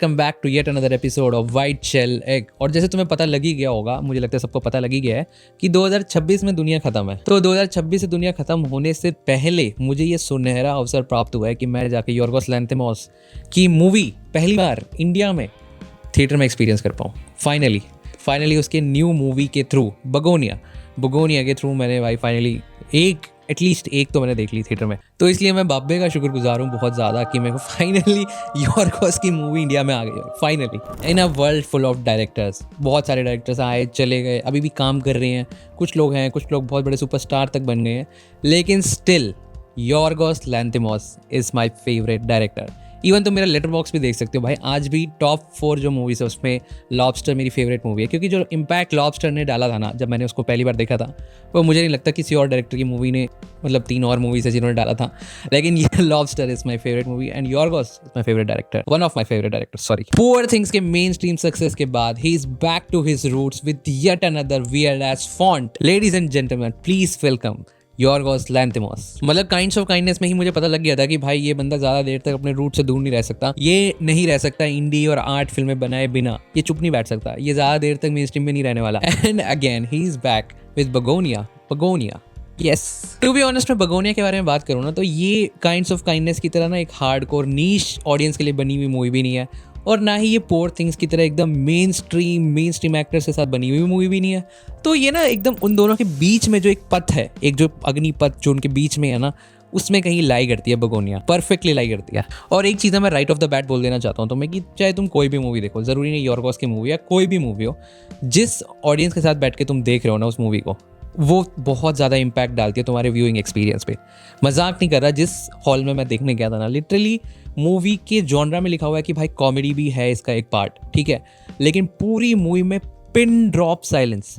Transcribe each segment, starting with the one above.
Welcome back to yet another episode of white shell egg. और जैसे तुम्हें पता लग ही गया होगा, मुझे लगता है सबको पता लग ही गया है कि 2026 में दुनिया खत्म है। तो 2026 से दुनिया खत्म होने से पहले मुझे ये सुनहरा अवसर प्राप्त हुआ है कि मैं जाके यॉर्गोस लैंथिमोस की मूवी पहली बार इंडिया में थिएटर में एक्सपीरियंस कर पाऊँ। फाइनली उसके न्यू मूवी के थ्रू बगोनिया के थ्रू मैंने भाई फाइनली एटलीस्ट एक तो मैंने देख ली थिएटर में। तो इसलिए मैं बाबे का शुक्रगुजार हूँ बहुत ज़्यादा कि मेरे को फाइनली यॉर्गोस की मूवी इंडिया में आ गई। Finally in a world full of directors, बहुत सारे डायरेक्टर्स आए चले गए, अभी भी काम कर रहे हैं। कुछ लोग बहुत बड़े सुपरस्टार तक बन गए हैं, लेकिन still Yorgos Lanthimos is my favourite director. Even तो मेरा लेटर बॉक्स भी देख सकते हो भाई, आज भी टॉप 4 जो मूवीज़ है उसमें लॉबस्टर मेरी फेवरेट मूवी है, क्योंकि जो इम्पैक्ट लॉबस्टर ने डाला था ना जब मैंने उसको पहली बार देखा था, वो मुझे नहीं लगता किसी और डायरेक्टर की मूवी ने, मतलब 3 और मूवीज़ है जिन्होंने डाला था, लेकिन ये lobster is my favourite movie and Yorgos is my favourite director, one of my favourite director. Sorry, poor things के मेन स्ट्रीम सक्सेस के बाद ही is back to his roots with yet another weird edge font. Ladies and gentleman, please welcome Yorgos Lanthimos. मतलब kinds of kindness में ही मुझे पता लग गया था कि भाई ये बंदा ज़्यादा देर तक अपने रूट से दूर नहीं रह सकता, ये नहीं रह सकता इंडी और आर्ट फिल्में बनाए बिना, ये चुप नहीं बैठ सकता, ये ज़्यादा देर तक मेन स्ट्रीम में नहीं रहने वाला। And again he is back with Bugonia. Yes, to be honest मैं बगोनिया के बारे में बात करूँ ना, तो ये काइंड्स ऑफ काइंडनेस की तरह ना एक हार्डकोर नीश ऑडियंस के लिए बनी हुई मूवी भी नहीं है, और ना ही ये पुअर थिंग्स की तरह एकदम मेन स्ट्रीम एक्टर्स के साथ बनी हुई मूवी भी नहीं है। तो ये ना एकदम उन दोनों के बीच में जो एक पथ है, एक जो अग्निपथ जो उनके बीच में है ना, उसमें कहीं लाई करती है बगोनिया, परफेक्टली लाई करती है। और एक चीज़ मैं राइट ऑफ द बैट बोल देना चाहता हूँ तुम्हें कि चाहे तुम कोई भी मूवी देखो, ज़रूरी नहीं यॉर्गोस की मूवी या कोई भी मूवी हो, जिस ऑडियंस के साथ बैठ के तुम देख रहे हो ना उस मूवी को, वो बहुत ज़्यादा इम्पैक्ट डालती है तुम्हारे व्यूइंग एक्सपीरियंस पे। मजाक नहीं कर रहा, जिस हॉल में मैं देखने गया था ना, लिटरली मूवी के जॉनरा में लिखा हुआ है कि भाई कॉमेडी भी है इसका एक पार्ट, ठीक है, लेकिन पूरी मूवी में pin drop silence,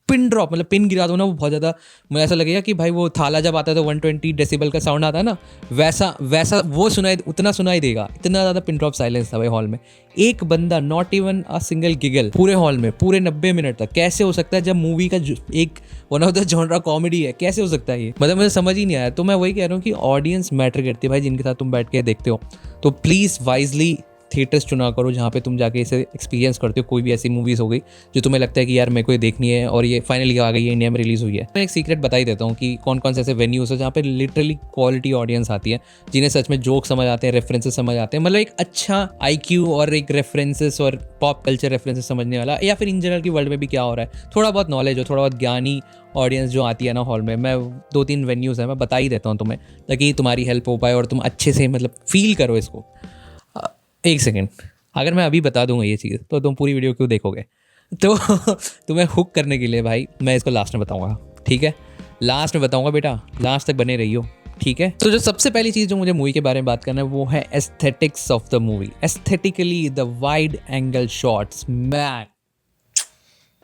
pin drop मतलब पिन गिरा दो ना, वो बहुत ज़्यादा मुझे ऐसा लगेगा कि भाई वो थाला जब आता है तो 120 डेसिबल का साउंड आता है ना, वैसा वो उतना सुनाई देगा। इतना ज़्यादा पिन ड्रॉप साइलेंस था भाई हॉल में। एक बंदा, not even a single giggle पूरे हॉल में, पूरे 90 मिनट तक। कैसे हो सकता है जब मूवी का एक one of the genre comedy है, कैसे हो सकता है ये? मतलब मुझे समझ ही नहीं आया। तो मैं वही कह रहा हूँ कि ऑडियंस मैटर करती है भाई, जिनके साथ तुम बैठ के देखते हो। तो प्लीज़ वाइजली थिएटर्स चुना करो जहाँ पे तुम जाके इसे एक्सपीरियंस करते हो। कोई भी ऐसी मूवीज़ हो गई जो तुम्हें लगता है कि यार मेरे को ये देखनी है और ये फाइनली आ गई है, इंडिया में रिलीज़ हुई है। मैं एक सीक्रेट बता ही देता हूँ कि कौन कौन से ऐसे वेन्यूज़ है जहाँ पे लिटरली क्वालिटी ऑडियंस आती है, जिन्हें सच में जोक समझ आते हैं, रेफरेंसेस समझ आते हैं, मतलब एक अच्छा IQ और एक रेफरेंसेस और पॉप कल्चर रेफरेंसेस समझने वाला, या फिर इन जनरल की वर्ल्ड में भी क्या हो रहा है, थोड़ा बहुत नॉलेज हो, थोड़ा बहुत ज्ञानी ऑडियंस जो आती है ना हॉल में। मैं 2-3 वेन्यूज़ हैं, मैं बता ही देता हूँ तुम्हें, ताकि तुम्हारी हेल्प हो पाए और तुम अच्छे से मतलब फील करो इसको। एक सेकेंड, अगर मैं अभी बता दूंगा ये चीज़ तो तुम पूरी वीडियो क्यों देखोगे? तो तुम्हें हुक करने के लिए भाई मैं इसको लास्ट में बताऊंगा, ठीक है? लास्ट में बताऊंगा बेटा, लास्ट तक बने रहियो, ठीक है? तो जो सबसे पहली चीज़ जो मुझे मूवी के बारे में बात करना है वो है aesthetics of the movie. Aesthetically the wide angle shots, man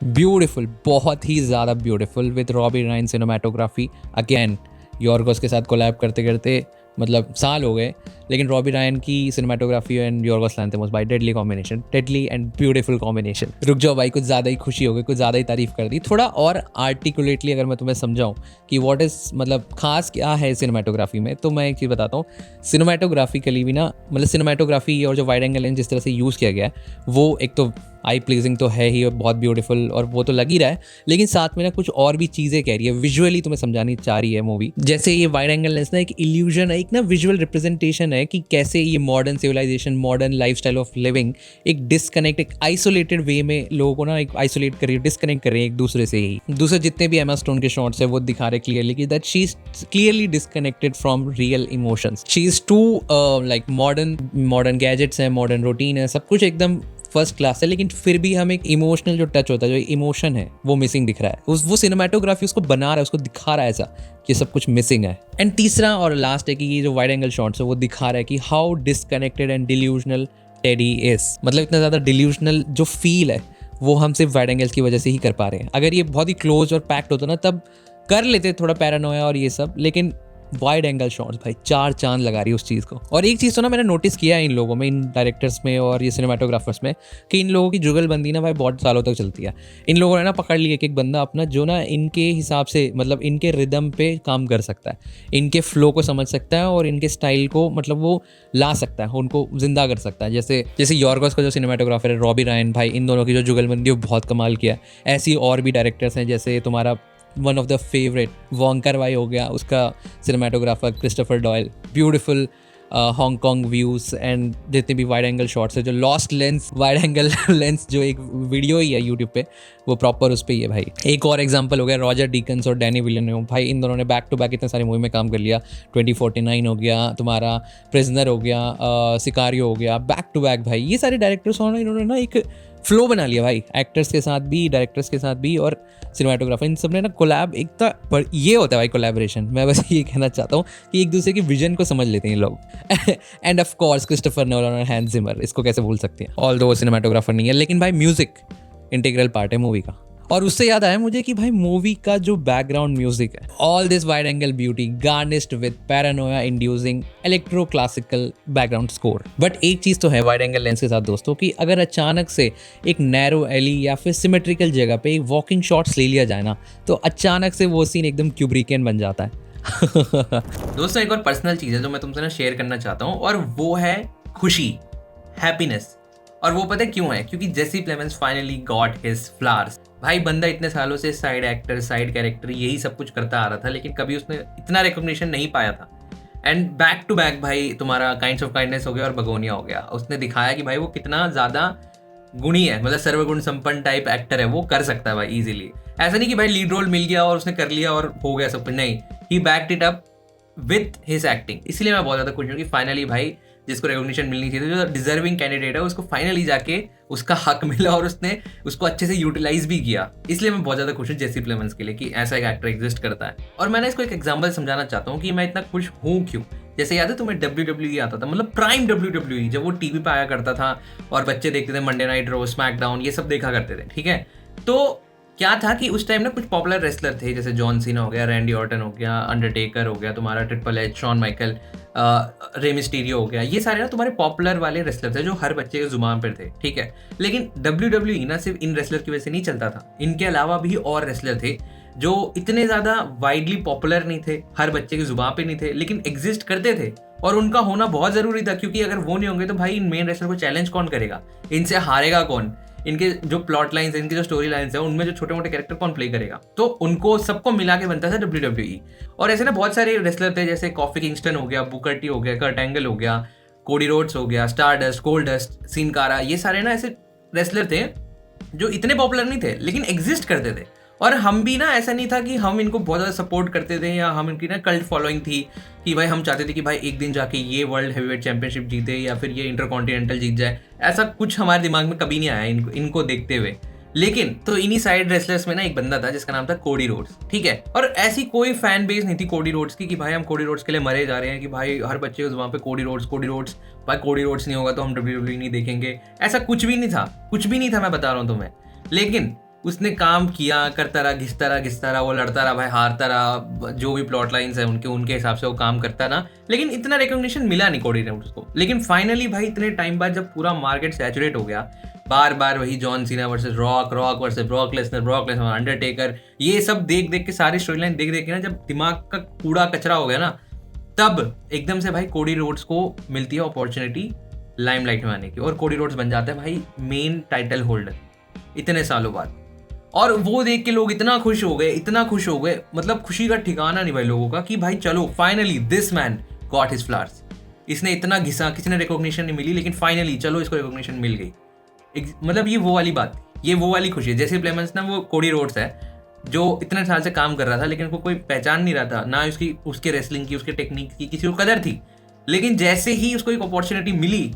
beautiful, बहुत ही ज़्यादा beautiful, with Robbie Ryan cinematography. Again Yorgos के साथ कोलैब करते करते मतलब साल हो गए, लेकिन रॉबी रायन की सिनेमाटोग्राफी एंड यॉर्गोस लैंथिमोस भाई deadly combination, deadly and beautiful combination. रुक जाओ भाई, कुछ ज़्यादा ही खुशी हो गई, कुछ ज़्यादा ही तारीफ कर दी। थोड़ा और आर्टिकुलेटली अगर मैं तुम्हें समझाऊं कि व्हाट इज़ मतलब खास क्या है सिनेमाटोग्राफी में, तो मैं एक चीज़ बताता हूँ। सिनेमाटोग्राफिकली भी ना, मतलब सिनेमाटोग्राफी और जो वाइड एंगल लेंस जिस तरह से यूज़ किया गया है, वो एक तो आई प्लीजिंग तो है ही, बहुत ब्यूटीफुल, और वो तो लग ही रहा है, लेकिन साथ में ना कुछ और भी चीज़ें कह रही है, विजुअली तुम्हें समझानी चाह रही है मूवी। जैसे ये वाइड एंगल लेंस ना एक इल्यूजन है, एक ना विजुअल रिप्रेजेंटेशन है कि कैसे ये modern civilisation, modern lifestyle of living एक डिस्कनेक्ट, एक आइसोलेटेड वे में लोगों को ना एक आइसोलेट कर रही है, डिस्कनेक्ट कर रही है एक दूसरे से ही। दूसरे जितने भी एमा स्टोन के शॉट्स है वो दिखा रहे क्लियरली कि that she is clearly disconnected from real emotions. She is too like modern gadgets है, मॉडर्न रूटीन है, सब कुछ एकदम फर्स्ट क्लास है, लेकिन फिर भी हमें इमोशनल जो टच होता है, जो इमोशन है, वो मिसिंग दिख रहा है। वो सिनेमाटोग्राफी उसको बना रहा है, उसको दिखा रहा है ऐसा कि सब कुछ मिसिंग है। एंड तीसरा और लास्ट है कि ये जो वाइड एंगल शॉट्स है वो दिखा रहा है कि how disconnected and delusional teddy is. मतलब इतना ज़्यादा डिल्यूजनल जो फील है वो हम सिर्फ वाइड एंगल्स की वजह से ही कर पा रहे हैं। अगर ये बहुत ही क्लोज और पैक्ड होता ना तब कर लेते थोड़ा पैरानोया और ये सब, लेकिन वाइड एंगल शॉट्स भाई, 4 चांद लगा रही है उस चीज़ को। और एक चीज़ तो ना मैंने नोटिस किया है इन लोगों में, इन डायरेक्टर्स में और ये सिनेमाटोग्राफर्स में, कि इन लोगों की जुगलबंदी ना भाई बहुत सालों तक चलती है। इन लोगों ने ना पकड़ लिया कि एक बंदा अपना जो ना इनके हिसाब से, मतलब इनके रिदम पे काम कर सकता है, इनके फ्लो को समझ सकता है और इनके स्टाइल को मतलब वो ला सकता है, उनको जिंदा कर सकता है। जैसे यॉर्गोस का जो सिनेमाटोग्राफर है रॉबी रायन भाई, इन दोनों की जो जुगलबंदी वो बहुत कमाल किया है। ऐसी और भी डायरेक्टर्स हैं, जैसे तुम्हारा one of the favourite Wong Kar wai हो गया, उसका cinematographer Christopher Doyle, beautiful Hong Kong views and जितने भी वाइड एंगल शॉट्स है, जो lost lens wide angle lens जो एक वीडियो ही है यूट्यूब पे, वो प्रॉपर उस पर ही है भाई। एक और एग्जांपल हो गया रॉजर डीकन्स और डैनी विलियनोव भाई, इन दोनों ने बैक टू बैक इतने सारे मूवी में काम कर लिया। 2049 हो गया तुम्हारा, प्रिजनर हो गया, सिकारियो हो गया, बैक टू बैक भाई। ये सारे डायरेक्टर्स इन्होंने ना एक फ्लो बना लिया भाई, एक्टर्स के साथ भी, डायरेक्टर्स के साथ भी और सिनेमाटोग्राफर, इन सब ने ना कोलैब एक पर ये होता है भाई कोलैबोरेशन। मैं बस ये कहना चाहता हूँ कि एक दूसरे की विजन को समझ लेते हैं ये लोग। End of course Christopher Nolan और हैंस जिमर, इसको कैसे भूल सकते हैं, ऑल दो सिनेमाटोग्राफर नहीं है, लेकिन भाई म्यूजिक इंटीग्रल पार्ट है मूवी का। और उससे याद आया मुझे कि भाई मूवी का जो बैकग्राउंड म्यूजिक है, all this wide angle beauty garnished with Paranoia inducing electro classical background score. But एक चीज तो है वाइड एंगल लेंस के साथ दोस्तों, कि अगर अचानक से एक नैरो एली या फिर सिमेट्रिकल जगह पे एक वॉकिंग शॉट्स ले लिया जाए ना, तो अचानक से वो सीन एकदम क्यूब्रिकियन बन जाता है। दोस्तों एक और पर्सनल चीज है जो मैं तुमसे ना शेयर करना चाहता हूँ, और वो है खुशी, हैप्पीनेस। और वो पता है क्यों है? क्योंकि जेसी प्लेमेंस फाइनली गॉट हिज फ्लावर्स। भाई बंदा इतने सालों से साइड एक्टर, साइड कैरेक्टर यही सब कुछ करता आ रहा था, लेकिन कभी उसने इतना रिकॉग्निशन नहीं पाया था। एंड बैक टू बैक भाई तुम्हारा काइंड्स ऑफ काइंडनेस हो गया और बगोनिया हो गया, उसने दिखाया कि भाई वो कितना ज्यादा गुणी है, मतलब सर्वगुण संपन्न टाइप एक्टर है, वो कर सकता है भाई इजीली। ऐसा नहीं कि भाई लीड रोल मिल गया और उसने कर लिया और हो गया सब कुछ, नहीं, he backed it up with his acting. इसलिए मैं बहुत ज्यादा खुश हूँ कि फाइनली भाई जिसको रिकॉग्निशन मिलनी चाहिए, जो डिजर्विंग कैंडिडेट है, उसको फाइनली जाके उसका हक मिला और उसने उसको अच्छे से यूटिलाइज भी किया। इसलिए मैं बहुत ज्यादा खुश हूँ जेसी प्लेमेंस के लिए कि ऐसा एक एक्टर एग्जिस्ट करता है। और मैंने इसको एक एग्जांपल समझाना चाहता हूँ कि मैं इतना खुश हूँ क्यों। जैसे याद है तुम्हें WWE आता था, मतलब प्राइम WWE, जब वो टीवी पे आया करता था और बच्चे देखते थे, मंडे नाइट रो, स्मैकडाउन, ये सब देखा करते थे, ठीक है। तो क्या था कि उस टाइम ना कुछ पॉपुलर रेसलर थे, जैसे जॉन सीना हो गया, रैंडी ऑर्टन हो गया, अंडरटेकर हो गया, तुम्हारा triple H, Shawn Michael, Rey Mysterio हो गया, ये सारे ना तुम्हारे पॉपुलर वाले रेसलर थे जो हर बच्चे के जुबान पर थे, ठीक है। लेकिन WWE ना सिर्फ इन रेसलर की वजह से नहीं चलता था, इनके अलावा भी और रेसलर थे जो इतने ज्यादा वाइडली पॉपुलर नहीं थे, हर बच्चे की जुबान पे नहीं थे, लेकिन एग्जिस्ट करते थे और उनका होना बहुत जरूरी था। क्योंकि अगर वो नहीं होंगे तो भाई इन मेन रेसलर को चैलेंज कौन करेगा, इनसे हारेगा कौन, इनके जो प्लॉट लाइन्स है, इनकी जो स्टोरी लाइन्स है, उनमें जो छोटे मोटे कैरेक्टर कौन प्ले करेगा। तो उनको सबको मिला के बनता था WWE। और ऐसे ना बहुत सारे रेसलर थे, जैसे कॉफी किंगस्टन हो गया, बुकर टी हो गया, कर्ट एंगल हो गया, कोडी रोड्स हो गया, स्टारडस्ट, गोल्डस्ट, सीन कारा, ये सारे ना ऐसे रेसलर थे जो इतने पॉपुलर नहीं थे लेकिन एग्जिस्ट करते थे। और हम भी ना, ऐसा नहीं था कि हम इनको बहुत ज़्यादा सपोर्ट करते थे या हम इनकी ना कल्ट फॉलोइंग थी कि भाई हम चाहते थे कि भाई एक दिन जाके ये वर्ल्ड हेवीवेट चैंपियनशिप जीते या फिर ये इंटरकॉन्टिनेंटल जीत जाए। ऐसा कुछ हमारे दिमाग में कभी नहीं आया इनको देखते हुए। लेकिन तो इन्हीं साइड रेसलर्स में ना एक बंदा था जिसका नाम था कोडी रोड्स, ठीक है। और ऐसी कोई फैन बेस नहीं थी कोडी रोड्स की कि भाई हम कोडी रोड्स के लिए मरे जा रहे हैं, कि भाई हर बच्चे को वहाँ पे कोडी रोड्स, भाई कोडी रोड्स नहीं होगा तो हम WWE नहीं देखेंगे। ऐसा कुछ भी नहीं था, कुछ भी नहीं था, मैं बता रहा हूँ तुम्हें। लेकिन उसने काम किया, करता रहा, घिसता रहा, वो लड़ता रहा भाई, हारता रहा, जो भी प्लॉट लाइन्स है उनके हिसाब से वो काम करता रहा, लेकिन इतना रिकॉग्निशन मिला नहीं कोडी रोड्स को। लेकिन फाइनली भाई इतने टाइम बाद जब पूरा मार्केट सैचुरेट हो गया, बार बार वही John Cena versus rock versus Brock Lesnar, Undertaker, ये सब देख के, सारी स्टोरी लाइन देख के ना जब दिमाग का कूड़ा कचरा हो गया ना, तब एकदम से भाई कोडी रोड्स को मिलती है अपॉर्चुनिटी लाइमलाइट में आने की, और कोडी रोड्स बन जाता है भाई मेन टाइटल होल्डर इतने सालों बाद। और वो देख के लोग इतना खुश हो गए, मतलब खुशी का ठिकाना नहीं भाई लोगों का, कि भाई चलो finally this man got his flowers. इसने इतना घिसा, किसी ने रिकॉग्निशन नहीं मिली, लेकिन फाइनली चलो इसको रिकॉग्निशन मिल गई। मतलब ये वो वाली बात, ये वो वाली खुशी है। जैसे प्लेमेंस ना वो कोडी रोड्स है जो इतने साल से काम कर रहा था, लेकिन उसको कोई पहचान नहीं रहा था, ना उसके रेसलिंग की, उसके टेक्निक की किसी को कदर थी। लेकिन जैसे ही उसको एक अपॉर्चुनिटी मिली,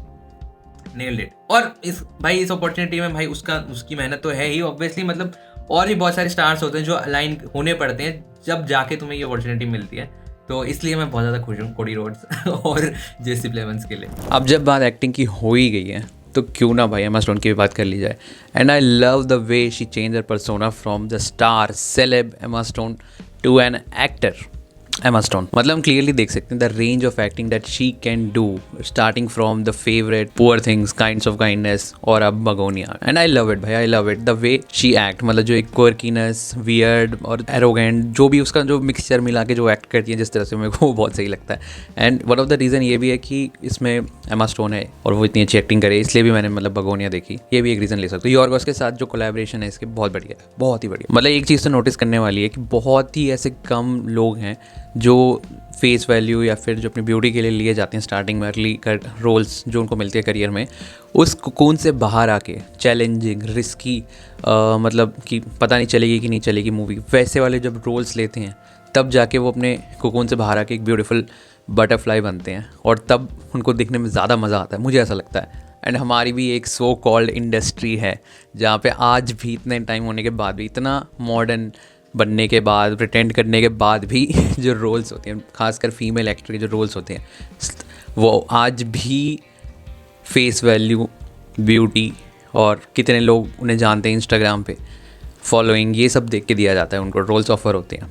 नेल्ड इट। और इस अपॉर्चुनिटी में भाई उसकी मेहनत तो है ही ऑब्वियसली, मतलब और भी बहुत सारे स्टार्स होते हैं जो अलाइन होने पड़ते हैं जब जाके तुम्हें ये अपॉर्चुनिटी मिलती है। तो इसलिए मैं बहुत ज़्यादा खुश हूँ कोडी रोड्स और जेसी प्लेमेंस के लिए। अब जब बात एक्टिंग की हो ही गई है तो क्यों ना भाई एमा स्टोन की भी बात कर ली जाए। And I love the way she change her persona from the star celeb Emma Stone to an actor Emma Stone, मतलब हम क्लियरली देख सकते हैं the range of acting that she can do, starting from the favourite, poor things, kinds of kindness और अब Bugonia. And I love it भाई, I love it the way she act, मतलब जो एक क्वर्कीनेस, वियर्ड और arrogant, जो भी उसका जो मिक्सचर मिला के जो एक्ट करती है जिस तरह से, मेरे को वो बहुत सही लगता है। And one of the reason ये भी है कि इसमें एमा स्टोन है और वो इतनी अच्छी एक्टिंग करे, इसलिए भी मैंने मतलब बगोनिया देखी, ये भी एक रीज़न ले सकते हो। यॉर्गोस के साथ जो कोलैबोरेशन है इसके बहुत बढ़िया है, बहुत ही बढ़िया। मतलब एक चीज़ तो नोटिस करने वाली है कि बहुत ही ऐसे कम लोग हैं जो फेस वैल्यू या फिर जो अपनी ब्यूटी के लिए लिए जाते हैं स्टार्टिंग में अर्ली कर रोल्स जो उनको मिलती है करियर में, उस कोकून से बाहर आके चैलेंजिंग, रिस्की, मतलब कि पता नहीं चलेगी कि नहीं चलेगी मूवी, वैसे वाले जब रोल्स लेते हैं तब जाके वो अपने कोकून से बाहर आके एक ब्यूटीफुल बटरफ्लाई बनते हैं और तब उनको दिखने में ज़्यादा मज़ा आता है, मुझे ऐसा लगता है। एंड हमारी भी एक सो कॉल्ड इंडस्ट्री है जहाँ पे आज भी इतने टाइम होने के बाद भी, इतना मॉडर्न बनने के बाद, प्रिटेंड करने के बाद भी जो रोल्स होते हैं, खासकर फीमेल एक्टर के जो रोल्स होते हैं, वो आज भी फेस वैल्यू, ब्यूटी और कितने लोग उन्हें जानते हैं इंस्टाग्राम पे, फॉलोइंग, ये सब देख के दिया जाता है उनको, रोल्स ऑफर होते हैं।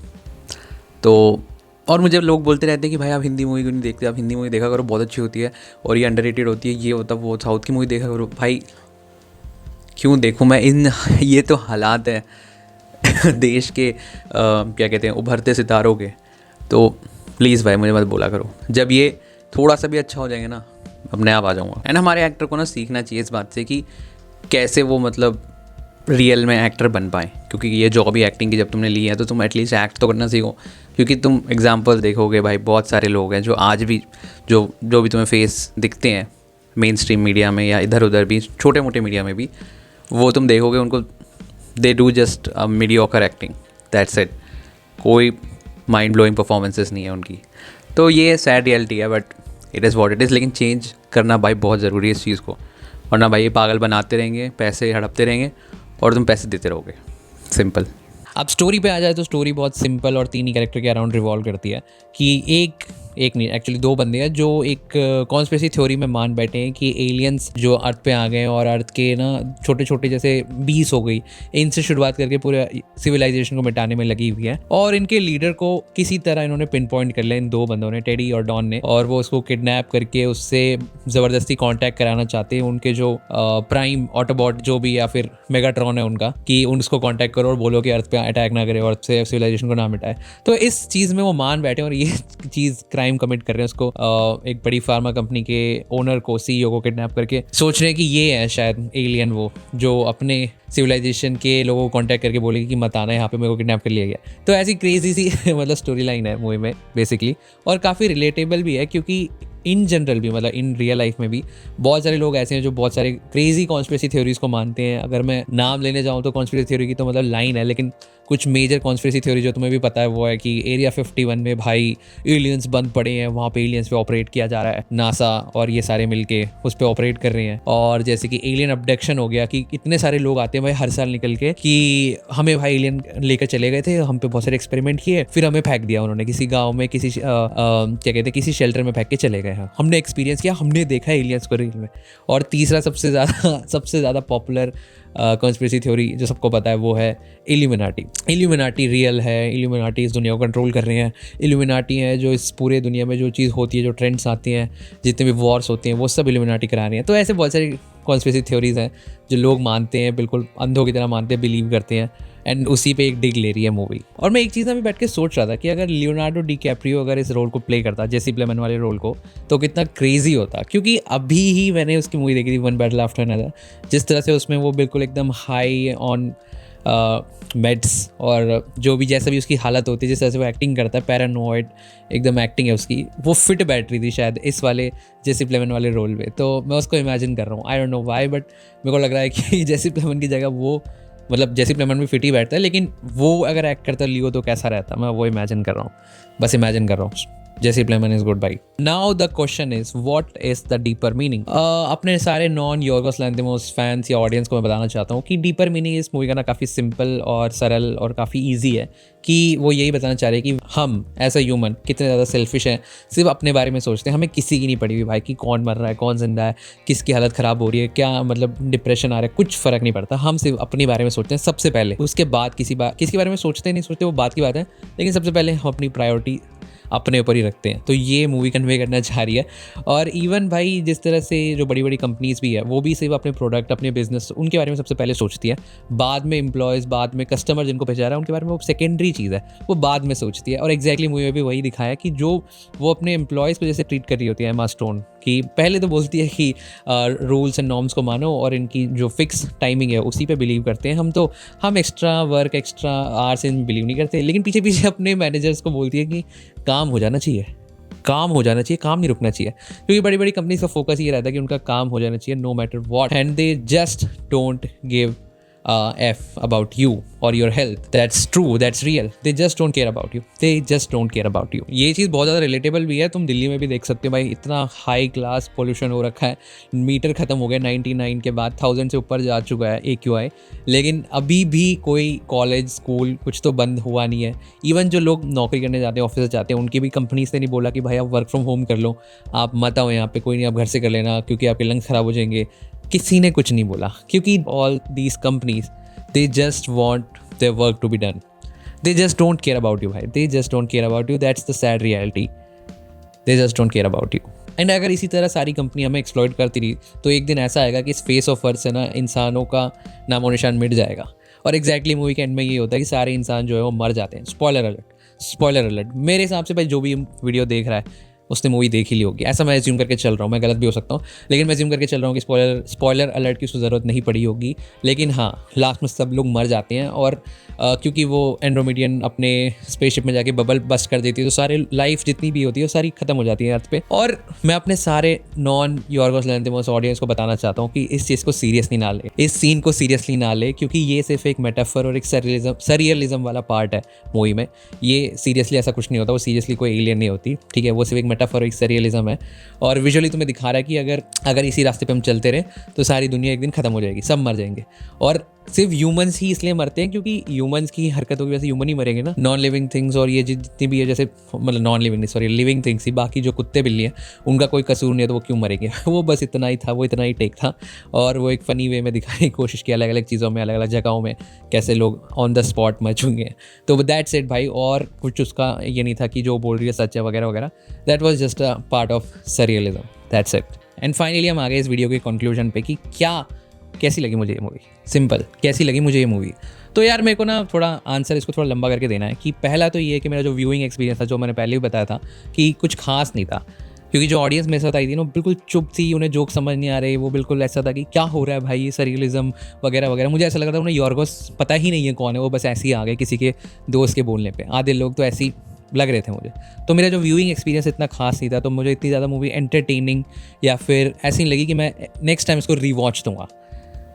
तो और मुझे लोग बोलते रहते हैं कि भाई आप हिंदी मूवी क्यों नहीं देखते, आप हिंदी मूवी देखा करो, बहुत अच्छी होती है और ये अंडररेटेड होती है, ये होता वो, साउथ की मूवी देखा करो। भाई क्यों देखूँ मैं ये तो हालात है देश के क्या कहते हैं, उभरते सितारों के। तो प्लीज़ भाई मुझे मत बोला करो, जब ये थोड़ा सा भी अच्छा हो जाएंगे ना, अपने आप आ जाऊँगा। एंड हमारे एक्टर को ना सीखना चाहिए इस बात से कि कैसे वो मतलब रियल में एक्टर बन पाए, क्योंकि ये जॉब ही एक्टिंग की जब तुमने ली है तो तुम एटलीस्ट एक्ट तो करना सीखो। क्योंकि तुम एग्जांपल देखोगे भाई, बहुत सारे लोग हैं जो आज भी जो भी तुम्हें फेस दिखते हैं मेन स्ट्रीम मीडिया में या इधर उधर भी, छोटे मोटे मीडिया में भी, वो तुम देखोगे उनको, they do just mediocre acting, that's it, कोई माइंड ब्लोइंग परफॉर्मेंसेस नहीं है उनकी। तो ये सैड रियलिटी है, but it is what it is. लेकिन चेंज करना भाई बहुत ज़रूरी है इस चीज़ को, वरना भाई ये पागल बनाते रहेंगे, पैसे हड़पते रहेंगे और तुम पैसे देते रहोगे, सिंपल। अब स्टोरी पे आ जाए तो स्टोरी बहुत सिंपल और तीन ही कैरेक्टर के अराउंड रिवॉल्व करती है कि एक नहीं, एक्चुअली दो बंदे हैं जो एक कॉन्स्पिरेसी थ्योरी में मान बैठे हैं कि एलियंस जो अर्थ पे आ गए और अर्थ के ना छोटे छोटे जैसे बीस हो गई, इनसे शुरुआत करके पूरे सिविलाइजेशन को मिटाने में लगी हुई है। और इनके लीडर को किसी तरह इन्होंने पिन पॉइंट कर लिया, इन दो बंदों ने, टेडी और डॉन ने, और वो उसको किडनैप करके उससे ज़बरदस्ती कॉन्टैक्ट कराना चाहते हैं उनके जो प्राइम ऑटोबॉट जो भी या फिर मेगाट्रॉन है उनका, कि उसको कॉन्टैक्ट करो और बोलो कि अर्थ पे अटैक ना करे और अर्थ से सिविलाइजेशन को ना मिटाए। तो इस चीज़ में वो मान बैठे और ये चीज़ क्राइम कमिट कर रहे हैं, उसको एक बड़ी फार्मा कंपनी के ओनर को, सीईओ को किडनैप करके सोच रहे हैं कि ये है शायद एलियन, वो जो अपने सिविलाइजेशन के लोगों को कांटेक्ट करके बोलेगी कि मत आना यहाँ पे, मेरे को किडनैप कर लिया गया। तो ऐसी क्रेजी सी मतलब स्टोरी लाइन है मूवी में बेसिकली, और काफ़ी रिलेटेबल भी है क्योंकि इन जनरल भी, मतलब इन रियल लाइफ में भी बहुत सारे लोग ऐसे हैं जो बहुत सारे क्रेजी कॉन्स्पिरेसी थ्योरीज को मानते हैं। अगर मैं नाम लेने जाऊँ तो कॉन्स्पिरेसी थ्योरी की तो मतलब लाइन है, लेकिन कुछ मेजर कॉन्स्पिरेसी थ्योरी जो तुम्हें भी पता है वो है कि एरिया 51 में भाई एलियंस बंद पड़े हैं, वहाँ पे एलियंस पे ऑपरेट किया जा रहा है, नासा और ये सारे मिलके उस पर ऑपरेट कर रहे हैं। और जैसे कि एलियन अबडक्शन हो गया कि इतने सारे लोग आते हैं भाई हर साल निकल के कि हमें भाई एलियन लेकर चले गए थे, हम पे बहुत सारे एक्सपेरिमेंट किए, फिर हमें फेंक दिया उन्होंने किसी गाँव में, किसी क्या कहते हैं किसी शेल्टर में फेंक के चले गए हैं, हमने एक्सपीरियंस किया, हमने देखा एलियंस को रियल में। और तीसरा सबसे ज़्यादा पॉपुलर कॉन्स्पिरेसी थ्योरी जो सबको पता है वो है इल्यूमिनाटी। इल्यूमिनाटी रियल है, इल्यूमिनाटी इस दुनिया को कंट्रोल कर रहे हैं, इल्यूमिनाटी है जो इस पूरे दुनिया में जो चीज़ होती है, जो ट्रेंड्स आती हैं, जितने भी वॉर्स होते हैं, वो सब इल्यूमिनाटी करा रहे हैं। तो ऐसे बहुत सारी कॉन्स्पिरेसी थ्योरीज हैं जो लोग मानते हैं, बिल्कुल अंधों की तरह मानते हैं, बिलीव करते हैं, एंड उसी पे एक डिग ले रही है मूवी। और मैं एक चीज़ अभी बैठ के सोच रहा था कि अगर लियोनार्डो डिकैप्रियो अगर इस रोल को प्ले करता, जेसी प्लेमन वाले रोल को, तो कितना क्रेजी होता। क्योंकि अभी ही मैंने उसकी मूवी देखी थी वन बैटल आफ्टर अनदर, जिस तरह से उसमें वो बिल्कुल एकदम हाई ऑन मेड्स और जो भी जैसा भी उसकी हालत होती है, जिस तरह से वो एक्टिंग करता है, पैरानॉइड एकदम एक्टिंग है उसकी, वो फिट बैठ रही थी शायद इस वाले जेसी प्लेमन वाले रोल में। तो मैं उसको इमेजिन कर रहा हूँ, I don't know why, but मेरे को लग रहा है कि जेसी प्लेमन की जगह वो, मतलब जेसी प्लेमन भी फिट ही बैठता है, लेकिन वो अगर एक्ट करता लियो तो कैसा रहता, मैं वो इमेजिन कर रहा हूँ, बस इमेजिन कर रहा हूँ। Jesse Plemons is good bye. Now the question is what is the deeper meaning. अपने सारे नॉन योर्गोस लैंथिमोस फैंस या ऑडियंस को मैं बताना चाहता हूँ कि डीपर मीनिंग इस मूवी का ना काफ़ी सिंपल और सरल और काफ़ी ईजी है, कि वो यही बताना चाह रहे हैं कि हम एज अ ह्यूमन कितने ज़्यादा सेल्फिश हैं, सिर्फ अपने बारे में सोचते हैं, हमें किसी की नहीं पड़ी हुई भाई कि कौन मर रहा है, कौन जिंदा है, किसकी हालत ख़राब हो रही है, क्या मतलब डिप्रेशन आ रहा है, कुछ फ़र्क नहीं पड़ता, हम सिर्फ अपने बारे में सोचते हैं सबसे पहले, उसके बाद किसी के बारे में सोचते नहीं सोचते वो बात की बात है, लेकिन सबसे पहले हम अपनी प्रायोरिटी अपने ऊपर ही रखते हैं। तो ये मूवी कन्वे करना चाह रही है। और इवन भाई जिस तरह से जो बड़ी बड़ी कंपनीज भी है वो भी सिर्फ अपने प्रोडक्ट, अपने बिजनेस, उनके बारे में सबसे पहले सोचती है, बाद में एम्प्लॉयज़, बाद में कस्टमर जिनको भेजा रहा है उनके बारे में वो सेकेंडरी चीज़ है, वो बाद में सोचती है। और एग्जैक्टली मूवी में भी वही दिखाया कि जो वो अपने एम्प्लॉयज़ को जैसे ट्रीट कर रही होती है एमा स्टोन, कि पहले तो बोलती है कि रूल्स एंड नॉर्म्स को मानो और इनकी जो फिक्स टाइमिंग है उसी पे बिलीव करते हैं हम extra work, extra hours in believe नहीं करते। लेकिन पीछे पीछे अपने मैनेजर्स को बोलती है कि काम हो जाना चाहिए, काम हो जाना चाहिए, काम नहीं रुकना चाहिए। क्योंकि बड़ी बड़ी कंपनीज का फोकस ये रहता है कि उनका काम हो जाना चाहिए no matter what, and they just don't give F about you or your health. That's true, that's real. They just don't care about you. They just don't care about you. ये चीज़ बहुत ज़्यादा रिलेटेबल भी है। तुम दिल्ली में भी देख सकते हो भाई, इतना हाई क्लास पोल्यूशन हो रखा है, मीटर ख़त्म हो गया 99 के बाद, 1000 से ऊपर जा चुका है AQI, लेकिन अभी भी कोई कॉलेज, स्कूल कुछ तो बंद हुआ नहीं है। इवन जो लोग नौकरी करने जाते हैं, ऑफिस जाते हैं, उनकी भी कंपनी से नहीं बोला कि भाई आप वर्क फ्रॉम होम कर लो, आप मत आओ यहाँ पे, कोई नहीं, आप घर से कर लेना क्योंकि आपके लंग्स ख़राब हो जाएंगे। किसी ने कुछ नहीं बोला, क्योंकि all these companies they just want their work to be done. They just don't care about you भाई, they just don't care about you. That's the sad reality, they just don't care about you. And अगर इसी तरह सारी company हमें exploit करती रही तो एक दिन ऐसा आएगा कि इस फेस ऑफ अर्थ से ना इंसानों का नामो निशान मिट जाएगा। और एग्जैक्टली मूवी के एंड में ये होता है कि सारे इंसान जो है वो मर जाते हैं। Spoiler alert, spoiler alert. मेरे हिसाब से भाई जो भी वीडियो देख रहा है उसने मूवी देख ही ली होगी, ऐसा मैं एज्यूम करके चल रहा हूँ। मैं गलत भी हो सकता हूँ, लेकिन मैं एज्यूम करके चल रहा हूँ कि स्पॉइलर अलर्ट की उसको ज़रूरत नहीं पड़ी होगी। लेकिन हाँ, लास्ट में सब लोग मर जाते हैं और क्योंकि वो एंड्रोमेडियन अपने स्पेसशिप में जाके बबल बस्ट कर देती है, तो सारे लाइफ जितनी भी होती है वो सारी खत्म हो जाती है अर्थ पे। और मैं अपने सारे नॉन यॉर्गोस लैंथिमोस ऑडियंस को बताना चाहता हूँ कि इस चीज़ को सीरियसली ना ले, इस सीन को सीरियसली ना ले, क्योंकि ये सिर्फ एक मेटाफर और एक सरियलिज्म वाला पार्ट है मूवी में। ये सीरियसली ऐसा कुछ नहीं होता, वो सीरियसली कोई एलियन नहीं होती, ठीक है। वो सिर्फ एक मेटाफर, एक सरियलिज्म है। और विजुअली तुम्हें दिखा रहा है कि अगर इसी रास्ते पे हम चलते रहे तो सारी दुनिया एक दिन खत्म हो जाएगी, सब मर जाएंगे। और सिर्फ ह्यूमंस ही इसलिए मरते हैं क्योंकि ह्यूमंस की हरकतों की वजह से ह्यूमन ही मरेंगे ना। नॉन लिविंग थिंग्स और ये जितनी भी है, जैसे मतलब नॉन लिविंग नहीं, सॉरी, लिविंग थिंग्स ही, बाकी जो कुत्ते बिल्ली हैं उनका कोई कसूर नहीं है, तो वो क्यों मरेंगे। वो बस इतना ही था, वो इतना ही टेक था। और वो एक फ़नी वे में दिखाने की कोशिश की, अलग अलग चीज़ों में, अलग अलग जगहों में कैसे लोग ऑन द स्पॉट मर चुके हैं। तो दैट्स इट भाई, और कुछ उसका ये नहीं था कि जो बोल रही है सच है वगैरह वगैरह। That was just a part of surrealism, that's it. And finally हम आ गए इस वीडियो के कंक्लूजन पे कि कैसी लगी मुझे ये मूवी। सिंपल, कैसी लगी मुझे ये मूवी। तो यार मेरे को ना थोड़ा आंसर इसको थोड़ा लंबा करके देना है कि पहला तो ये है कि मेरा जो व्यूइंग एक्सपीरियंस था, जो मैंने पहले भी बताया था कि कुछ खास नहीं था, क्योंकि जो ऑडियंस मेरे साथ आई थी ना बिल्कुल चुप थी, उन्हें जोक समझ नहीं आ रहे, वो बिल्कुल ऐसा था कि क्या हो रहा है भाई, ये सरियलिज्म वगैरह वगैरह। मुझे ऐसा लग रहा था उन्हें यॉर्गोस पता ही नहीं है कौन है, वो बस ऐसे ही आ गए किसी के दोस्त के बोलने पे। आधे लोग तो ऐसे ही लग रहे थे मुझे। तो मेरा जो व्यूइंग एक्सपीरियंस इतना खास नहीं था, तो मुझे इतनी ज़्यादा मूवी एंटरटेनिंग या फिर ऐसी नहीं लगी कि मैं नेक्स्ट टाइम इसको रीवॉच दूंगा।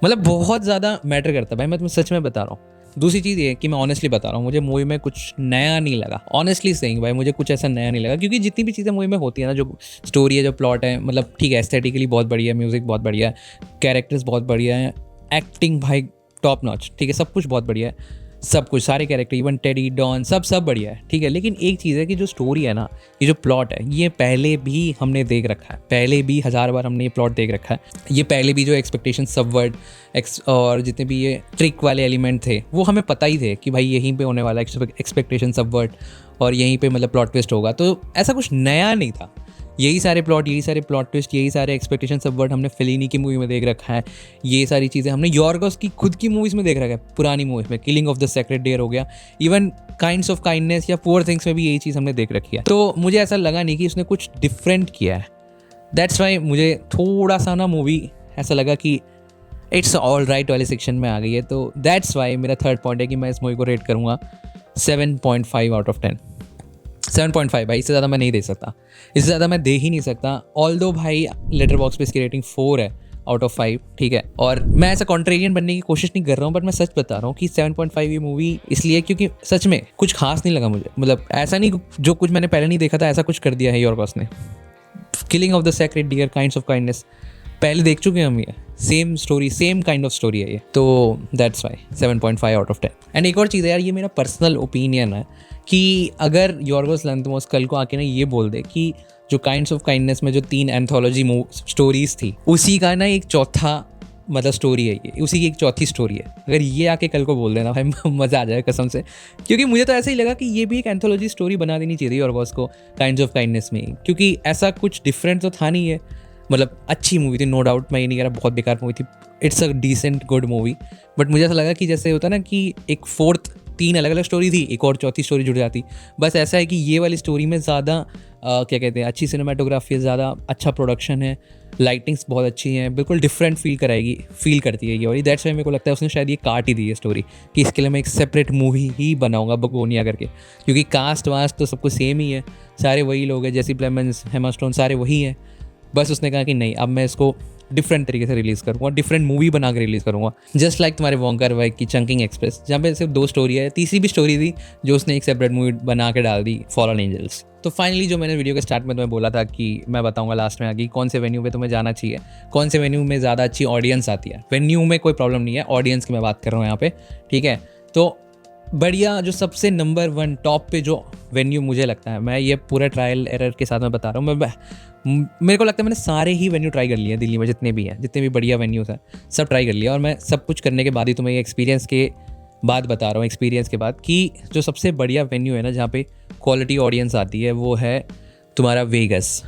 मतलब बहुत ज़्यादा मैटर करता भाई, मैं तुम्हें सच में बता रहा हूँ। दूसरी चीज़ ये है कि मैं ऑनेस्टली बता रहा हूँ, मुझे मूवी में कुछ नया नहीं लगा। ऑनेस्टली सेइंग भाई, मुझे कुछ ऐसा नया नहीं लगा, क्योंकि जितनी भी चीज़ें मूवी में होती है ना, जो स्टोरी है, जो प्लॉट है, मतलब ठीक है, एस्थेटिकली बहुत बढ़िया है, म्यूज़िक बहुत बढ़िया है, कैरेक्टर्स बहुत बढ़िया है, एक्टिंग भाई टॉप नॉच, ठीक है, सब कुछ बहुत बढ़िया है, सब कुछ, सारे कैरेक्टर, इवन टेडी, डॉन, सब बढ़िया है, ठीक है। लेकिन एक चीज़ है कि जो स्टोरी है ना, ये जो प्लॉट है, ये पहले भी हमने देख रखा है, पहले भी 1000 बार हमने ये प्लॉट देख रखा है। ये पहले भी जो एक्सपेक्टेशन सबवर्ट और जितने भी ये ट्रिक वाले एलिमेंट थे वो हमें पता ही थे कि भाई यहीं पे होने वाला एक्सपेक्टेशन सबवर्ट और यहीं पे मतलब प्लॉट ट्विस्ट होगा। तो ऐसा कुछ नया नहीं था। यही सारे प्लॉट, यही सारे प्लॉट ट्विस्ट, यही सारे एक्सपेक्टेशन सबवर्ट हमने फेलिनी की मूवी में देख रखा है। ये सारी चीज़ें हमने यॉर्गोस की खुद की मूवीज़ में देख रखा है, पुरानी मूवीज़ में, killing of the sacred deer हो गया, इवन काइंड्स ऑफ काइंडनेस या पुअर थिंग्स में भी यही चीज़ हमने देख रखी है। तो मुझे ऐसा लगा नहीं कि उसने कुछ डिफरेंट किया है। दैट्स वाई मुझे थोड़ा सा ना मूवी ऐसा लगा कि इट्स ऑल राइट वाले सेक्शन में आ गई है। तो दैट्स वाई मेरा थर्ड पॉइंट है कि मैं इस मूवी को रेट करूँगा 7.5 आउट ऑफ 10। 7.5 भाई, इससे ज़्यादा मैं नहीं दे सकता, इससे ज़्यादा मैं दे ही नहीं सकता। ऑल्दो भाई लेटरबॉक्स पे इसकी रेटिंग 4 है आउट ऑफ 5, ठीक है। और मैं ऐसा कॉन्ट्रेरियन बनने की कोशिश नहीं कर रहा हूँ, बट मैं सच बता रहा हूँ कि 7.5 ये मूवी इसलिए क्योंकि सच में कुछ खास नहीं लगा मुझे। मतलब ऐसा नहीं जो कुछ मैंने पहले नहीं देखा था ऐसा कुछ कर दिया है यॉर्गोस ने। Killing of the sacred deer, kinds of kindness पहले देख चुके हैं हम, ये same story, same kind of story है ये। तो that's why 7.5 out of 10। And एक और चीज़ है यार, ये मेरा पर्सनल ओपिनियन है कि अगर यॉर्गोस लैंथिमोस कल को आके ना ये बोल दे कि जो काइंड्स ऑफ काइंडनेस में जो 3 एंथोलॉजी स्टोरीज थी, उसी का ना एक चौथा मतलब स्टोरी है ये, उसी की एक चौथी स्टोरी है। अगर ये आके कल को बोल देना भाई मज़ा आ जाए कसम से, क्योंकि मुझे तो ऐसा ही लगा कि ये भी एक एंथोलॉजी स्टोरी बना देनी चाहिए और बॉस को काइंड्स ऑफ काइंडनेस में, क्योंकि ऐसा कुछ डिफरेंट तो था नहीं है। मतलब अच्छी मूवी थी, नो डाउट, मैं ये नहीं कह रहा बहुत बेकार मूवी थी, it's a decent good movie. But मुझे ऐसा लगा कि जैसे होता ना कि एक फोर्थ 3 अलग अलग स्टोरी थी, एक और चौथी स्टोरी जुड़ जाती। बस ऐसा है कि ये वाली स्टोरी में ज़्यादा क्या कहते हैं, अच्छी सिनेमाटोग्राफी है, ज़्यादा अच्छा प्रोडक्शन है, लाइटिंग्स बहुत अच्छी हैं, बिल्कुल डिफरेंट फील करती है ये वाली। दैट्स वाई मेरे को लगता है उसने शायद ये काट ही दी है स्टोरी कि इसके लिए मैं एक सेपरेट मूवी ही बनाऊंगा बगोनिया करके, क्योंकि कास्ट वास्ट तो सब कुछ सेम ही है, सारे वही लोग हैं, जेसी प्लेमेंस, एमा स्टोन, सारे वही हैं। बस उसने कहा कि नहीं, अब मैं इसको डिफरेंट तरीके से रिलीज़ करूँगा, डिफरेंट मूवी बना के रिलीज़ करूँगा, जस्ट लाइक तुम्हारे वॉन्कर वाइक की चंकिंग एक्सप्रेस, जहाँ पे सिर्फ 2 स्टोरी है, तीसरी भी स्टोरी थी जो उसने एक सेपरेट मूवी बना के डाल दी, फॉलन एंजल्स। तो फाइनली जो मैंने वीडियो के स्टार्ट में तुम्हें बोला था कि मैं बताऊंगा लास्ट में आगे कौन से वेन्यू पे तुम्हें जाना चाहिए, कौन से वेन्यू में ज़्यादा अच्छी ऑडियंस आती है। वेन्यू में कोई प्रॉब्लम नहीं है, ऑडियंस की मैं बात कर रहा हूँ यहाँ पे, ठीक है। तो बढ़िया जो सबसे नंबर 1 टॉप पे जो वेन्यू मुझे लगता है, मैं ये पूरे ट्रायल एरर के साथ मैं बता रहा हूँ, मेरे को लगता है मैंने सारे ही वेन्यू ट्राई कर लिए हैं दिल्ली में, जितने भी हैं, जितने भी बढ़िया वेन्यूज़ हैं सब ट्राई कर लिया। और मैं सब कुछ करने के बाद ही तुम्हें ये एक्सपीरियंस के बाद बता रहा हूँ, एक्सपीरियंस के बाद, कि जो सबसे बढ़िया वेन्यू है ना जहाँ पे क्वालिटी ऑडियंस आती है वो है तुम्हारा वेगस।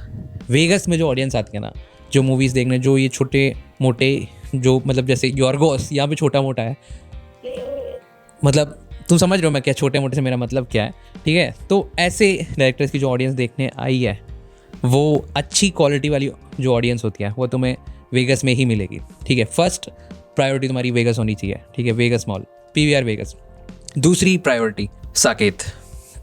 वेगस में जो ऑडियंस आती है ना, जो मूवीज़ देखने, जो ये छोटे मोटे, जो मतलब जैसे यॉर्गोस यहाँ पे छोटा मोटा है, मतलब तुम समझ रहे हो मैं क्या, छोटे मोटे से मेरा मतलब क्या है, ठीक है। तो ऐसे डायरेक्टर्स की जो ऑडियंस देखने आई है, वो अच्छी क्वालिटी वाली जो ऑडियंस होती है वो तुम्हें वेगस में ही मिलेगी, ठीक है। फर्स्ट प्रायोरिटी तुम्हारी वेगस होनी चाहिए, ठीक है, वेगस मॉल, PVR वेगस। दूसरी priority Saket,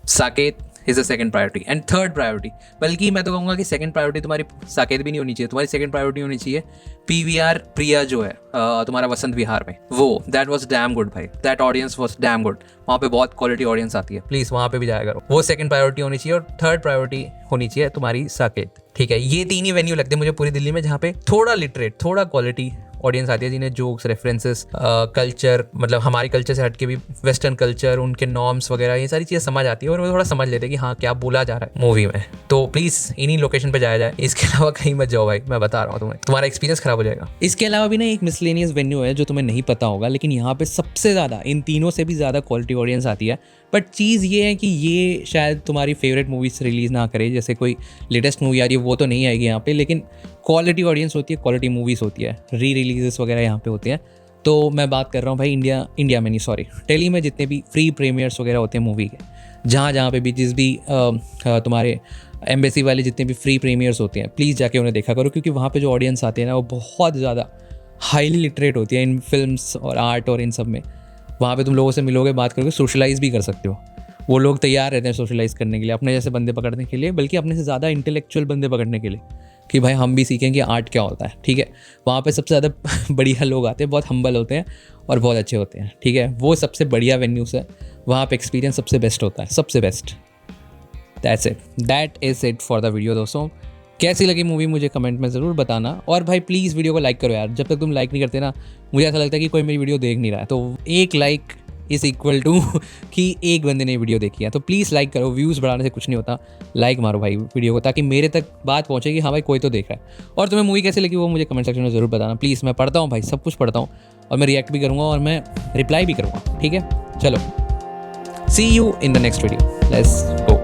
Saket is the second priority. And third priority, बल्कि मैं तो कहूँगा कि सेकंड प्रायोरिटी तुम्हारी साकेत भी नहीं होनी चाहिए, तुम्हारी सेकंड प्रायोरिटी होनी चाहिए PVR प्रिया जो है तुम्हारा वसंत विहार में, वो दैट वाज डैम गुड भाई, that audience was damn good, वहाँ पे बहुत क्वालिटी ऑडियंस आती है, प्लीज़ वहाँ पे भी जाया करो। वो सेकंड प्रायोरिटी होनी चाहिए, और थर्ड प्रायोरिटी होनी चाहिए तुम्हारी साकेत, ठीक है। ये 3 ही वेन्यू लगते हैं मुझे पूरी दिल्ली में जहाँ पे थोड़ा लिटरेट, थोड़ा क्वालिटी ऑडियंस आती है, जिन्हें जोक्स, रेफरेंसेस, कल्चर, मतलब हमारी कल्चर से हट के भी वेस्टर्न कल्चर, उनके नॉर्म्स वगैरह, ये सारी चीज़ें समझ आती है और वो थोड़ा समझ लेते हैं कि हाँ क्या बोला जा रहा है मूवी में। तो प्लीज़ इन्हीं लोकेशन पे जाया जाए, इसके अलावा कहीं मत जाओ भाई, मैं बता रहा हूँ तुम्हें, तुम्हारा एक्सपीरियंस खराब हो जाएगा। इसके अलावा भी ना एक मिसलेनियस वेन्यू है जो तुम्हें नहीं पता होगा, लेकिन यहाँ पे सबसे ज़्यादा, इन तीनों से भी ज़्यादा क्वालिटी ऑडियंस आती है। बट चीज़ ये है कि ये शायद तुम्हारी फेवरेट मूवीज रिलीज़ ना करे, जैसे कोई लेटेस्ट मूवी आ रही है वो तो नहीं आएगी यहाँ पे, लेकिन क्वालिटी ऑडियंस होती है, क्वालिटी मूवीज़ होती है, री रिलीजेस वगैरह यहाँ पे होते हैं। तो मैं बात कर रहा हूँ भाई इंडिया में नहीं, सॉरी, दिल्ली में जितने भी फ्री प्रीमियर्स वगैरह होते हैं मूवी के, जहाँ पे भी जिस भी तुम्हारे एम्बेसी वाले जितने भी फ्री प्रीमियर्स होते हैं, प्लीज़ जाके उन्हें देखा करो, क्योंकि वहाँ पे जो ऑडियंस आते हैं ना वो बहुत ज़्यादा हाईली लिटरेट होती है इन फिल्म्स और आर्ट और इन सब में। वहाँ पे तुम लोगों से मिलोगे, बात करोगे, सोशलाइज़ भी कर सकते हो। वो लोग तैयार रहते हैं सोशलाइज़ करने के लिए, अपने जैसे बंदे पकड़ने के लिए, बल्कि अपने से ज़्यादा इंटेलेक्चुअल बंदे पकड़ने के लिए, कि भाई हम भी सीखें कि आर्ट क्या होता है, ठीक है। वहाँ पे सबसे ज़्यादा बढ़िया लोग आते हैं, बहुत हम्बल होते हैं और बहुत अच्छे होते हैं, ठीक है। वो सबसे बढ़िया वेन्यूज़ है, वहाँ पे एक्सपीरियंस सबसे बेस्ट होता है, सबसे best. That is it for the video दोस्तों। कैसी लगी मूवी मुझे कमेंट में ज़रूर बताना, और भाई प्लीज़ वीडियो को लाइक करो यार, जब तक तुम लाइक नहीं करते ना मुझे ऐसा लगता है कि कोई मेरी वीडियो देख नहीं रहा है। तो एक लाइक इज़ इक्वल टू कि एक बंदे ने वीडियो देखी है, तो प्लीज़ लाइक करो, व्यूज़ बढ़ाने से कुछ नहीं होता, लाइक मारो भाई वीडियो को, ताकि मेरे तक बात पहुँचे कि हाँ भाई कोई तो देख रहा है। और तुम्हें मूवी कैसी लगी वो मुझे कमेंट सेक्शन में ज़रूर बताना प्लीज़, मैं पढ़ता हूँ भाई, सब कुछ पढ़ता हूँ, और मैं रिएक्ट भी करूँगा और मैं रिप्लाई भी करूँगा, ठीक है। चलो, see you in the next video, let's go.